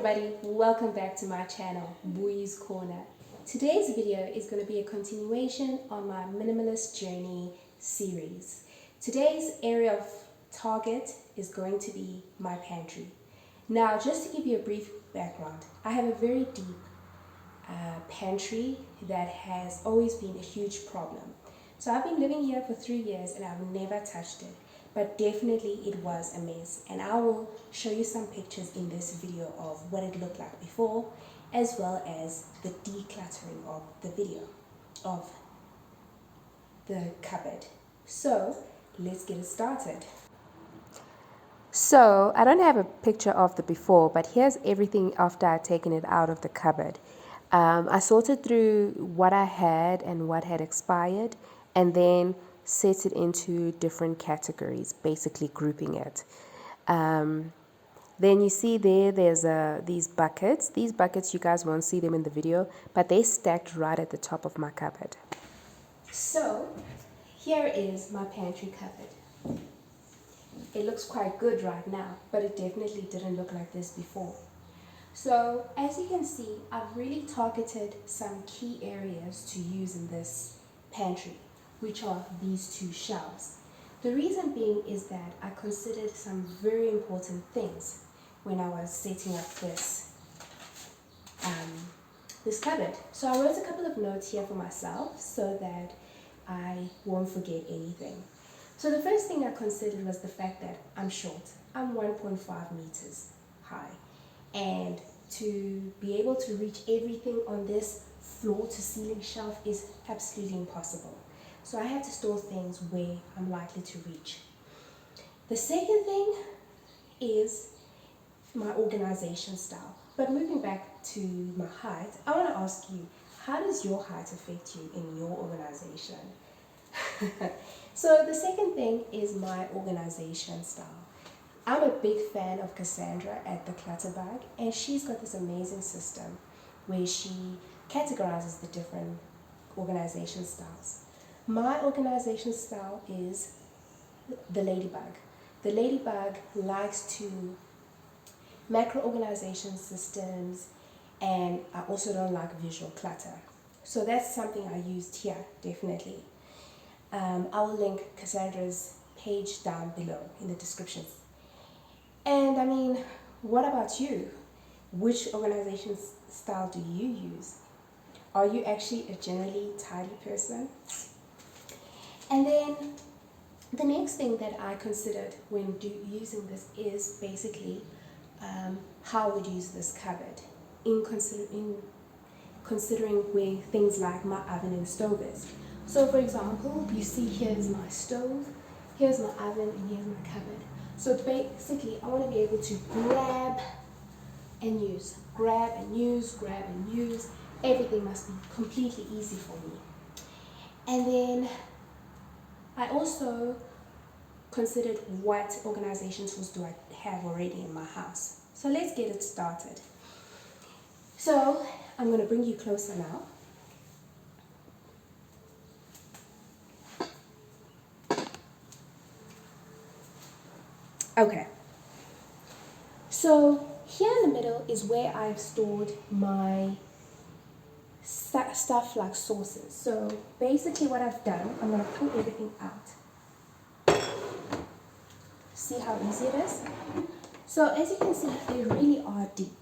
everybody, welcome back to my channel, Bui's Corner. Today's video is going to be a continuation on my minimalist journey series. Today's area of target is going to be my pantry. Now, just to give you a brief background, I have a very deep pantry that has always been a huge problem. So I've been living here for 3 years and I've never touched it. But definitely it was a mess, and I will show you some pictures in this video of what it looked like before, as well as the decluttering of the video of the cupboard. So let's get it started. So I don't have a picture of the before, but here's everything after I'd taken it out of the cupboard. I sorted through what I had and what had expired, and then set it into different categories, basically grouping it. Then you see there's these buckets. These buckets, you guys won't see them in the video, but they stacked right at the top of my cupboard. So here is my pantry cupboard. It looks quite good right now, but it definitely didn't look like this before. So as you can see, I've really targeted some key areas to use in this pantry, which are these two shelves. The reason being is that I considered some very important things when I was setting up this cupboard. So I wrote a couple of notes here for myself so that I won't forget anything. So the first thing I considered was the fact that I'm short. I'm 1.5 meters high, and to be able to reach everything on this floor to ceiling shelf is absolutely impossible. So I have to store things where I'm likely to reach. The second thing is my organization style. But moving back to my height, I want to ask you, how does your height affect you in your organization? So the second thing is my organization style. I'm a big fan of Cassandra at the Clutter Bag, and she's got this amazing system where she categorizes the different organization styles. My organization style is the ladybug. The ladybug likes to macro organization systems, and I also don't like visual clutter. So that's something I used here, definitely. I will link Cassandra's page down below in the description. And I mean, what about you? Which organization style do you use? Are you actually a generally tidy person? And then the next thing that I considered when using this is basically how I would use this cupboard in considering where things like my oven and stove is. So for example, you see here's my stove, here's my oven, and here's my cupboard. So basically I want to be able to grab and use, grab and use, grab and use. Everything must be completely easy for me. And then I also considered what organization tools do I have already in my house. So let's get it started. So I'm going to bring you closer now. Okay. So here in the middle is where I've stored my stuff like sauces. So basically what I've done, I'm going to pull everything out. See how easy it is? So as you can see, they really are deep,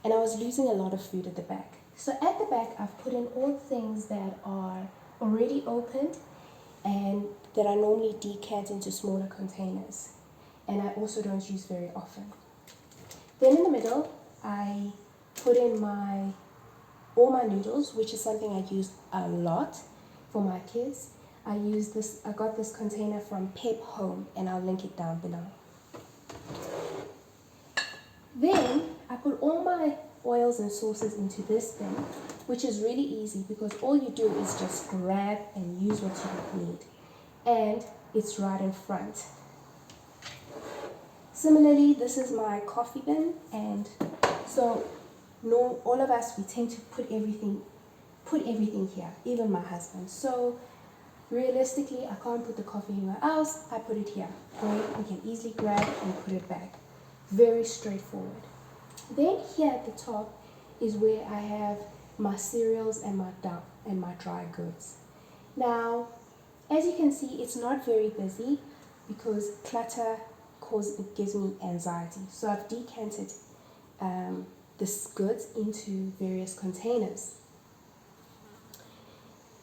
and I was losing a lot of food at the back. So at the back, I've put in all things that are already opened and that I normally decant into smaller containers, and I also don't use very often. Then in the middle, I put in all my noodles, which is something I use a lot for my kids. I got this container from Pep Home, and I'll link it down below. Then I put all my oils and sauces into this bin, which is really easy because all you do is just grab and use what you need, and it's right in front. Similarly, this is my coffee bin, and so all of us, we tend to put everything here, even my husband. So realistically, I can't put the coffee anywhere else. I put it here. Great, we can easily grab and put it back. Very straightforward. Then here at the top is where I have my cereals and my dry goods. Now, as you can see, it's not very busy because clutter gives me anxiety. So I've decanted this goods into various containers.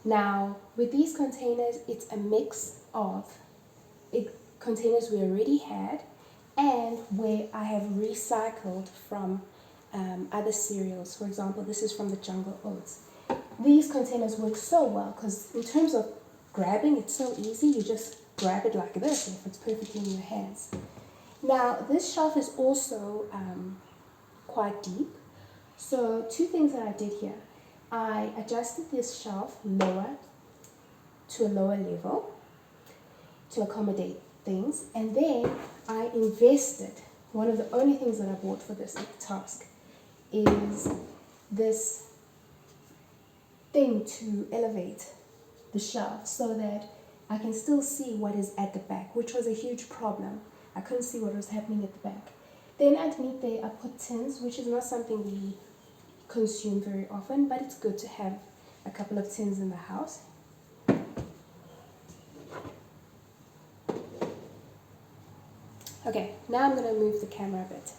Now, with these containers, it's a mix of containers we already had and where I have recycled from other cereals. For example, this is from the Jungle Oats. These containers work so well because in terms of grabbing, it's so easy. You just grab it like this if it's perfectly in your hands. Now, this shelf is also quite deep. So two things that I did here. I adjusted this shelf lower to a lower level to accommodate things, and then I invested. One of the only things that I bought for this task is this thing to elevate the shelf so that I can still see what is at the back, which was a huge problem. I couldn't see what was happening at the back. Then underneath there I put tins, which is not something we consume very often, but it's good to have a couple of tins in the house. Okay, now I'm going to move the camera a bit.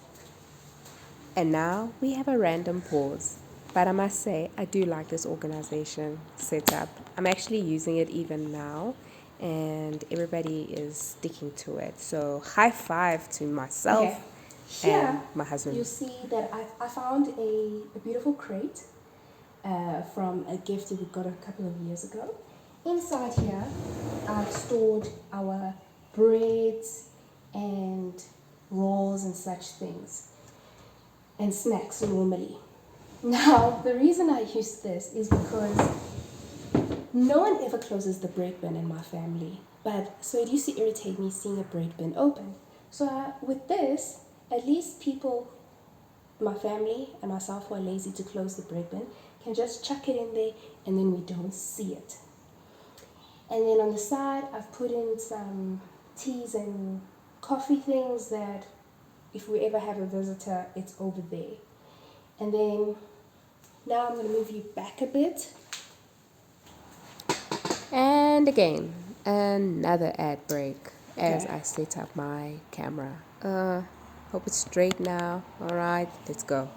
And now we have a random pause. But I must say, I do like this organization setup. I'm actually using it even now, and everybody is sticking to it. So high five to myself. Okay. Here, and my husband. You see that I found a beautiful crate from a gift that we got a couple of years ago. Inside here, I've stored our breads and rolls and such things, and snacks normally. Now, the reason I use this is because no one ever closes the bread bin in my family, so it used to irritate me seeing a bread bin open. So with this, at least people, my family and myself who are lazy to close the bread bin, can just chuck it in there and then we don't see it. And then on the side, I've put in some teas and coffee things that if we ever have a visitor, it's over there. And then now I'm going to move you back a bit. And again, another ad break as Okay. I set up my camera. Hope it's straight now. All right, let's go.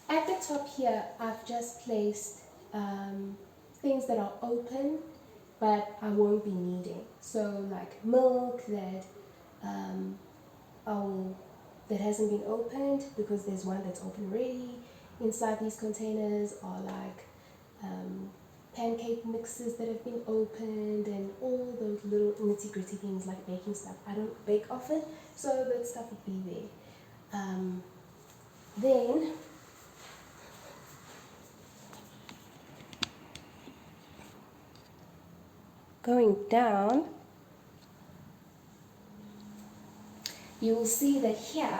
At the top here, I've just placed things that are open, but I won't be needing. So like milk that that hasn't been opened because there's one that's open already. Inside these containers are like pancake mixes that have been opened and all those little nitty gritty things like baking stuff. I don't bake often, so that stuff would be there. Then going down, you will see that here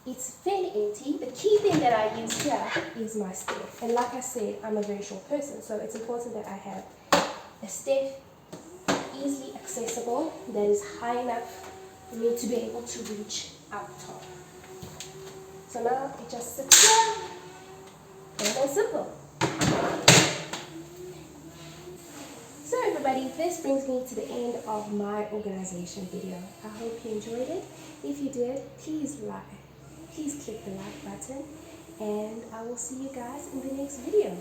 it's fairly empty. The key thing that I use here is my step. And like I said, I'm a very short person, so it's important that I have a step easily accessible that is high enough for me to be able to reach out top. So now it just sits here, plain and simple. So everybody, this brings me to the end of my organization video. I hope you enjoyed it. If you did, please click the like button, and I will see you guys in the next video.